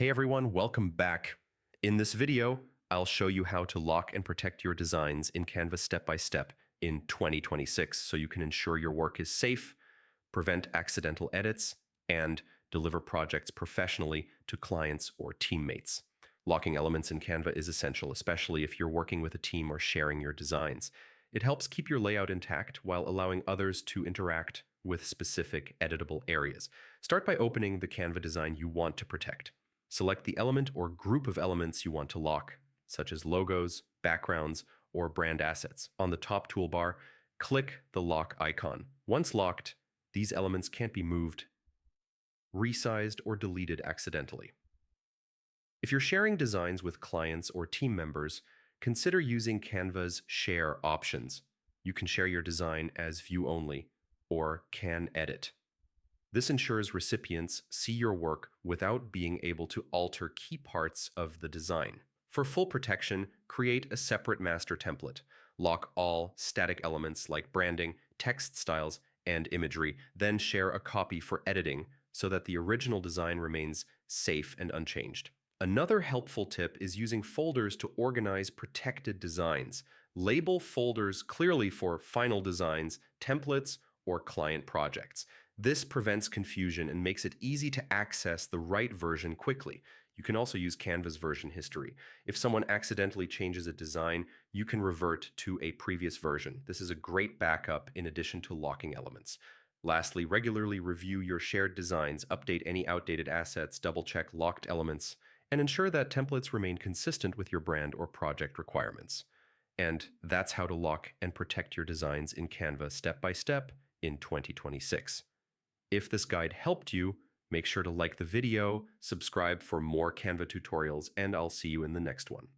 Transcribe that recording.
Hey everyone, welcome back. In this video, I'll show you how to lock and protect your designs in Canva step by step in 2026 so you can ensure your work is safe, prevent accidental edits, and deliver projects professionally to clients or teammates. Locking elements in Canva is essential, especially if you're working with a team or sharing your designs. It helps keep your layout intact while allowing others to interact with specific editable areas. Start by opening the Canva design you want to protect. Select the element or group of elements you want to lock, such as logos, backgrounds, or brand assets. On the top toolbar, click the lock icon. Once locked, these elements can't be moved, resized, or deleted accidentally. If you're sharing designs with clients or team members, consider using Canva's share options. You can share your design as view only or can edit. This ensures recipients see your work without being able to alter key parts of the design. For full protection, create a separate master template. Lock all static elements like branding, text styles, and imagery, then share a copy for editing so that the original design remains safe and unchanged. Another helpful tip is using folders to organize protected designs. Label folders clearly for final designs, templates, or client projects. This prevents confusion and makes it easy to access the right version quickly. You can also use Canva's version history. If someone accidentally changes a design, you can revert to a previous version. This is a great backup in addition to locking elements. Lastly, regularly review your shared designs, update any outdated assets, double-check locked elements, and ensure that templates remain consistent with your brand or project requirements. And that's how to lock and protect your designs in Canva step by step in 2026. If this guide helped you, make sure to like the video, subscribe for more Canva tutorials, and I'll see you in the next one.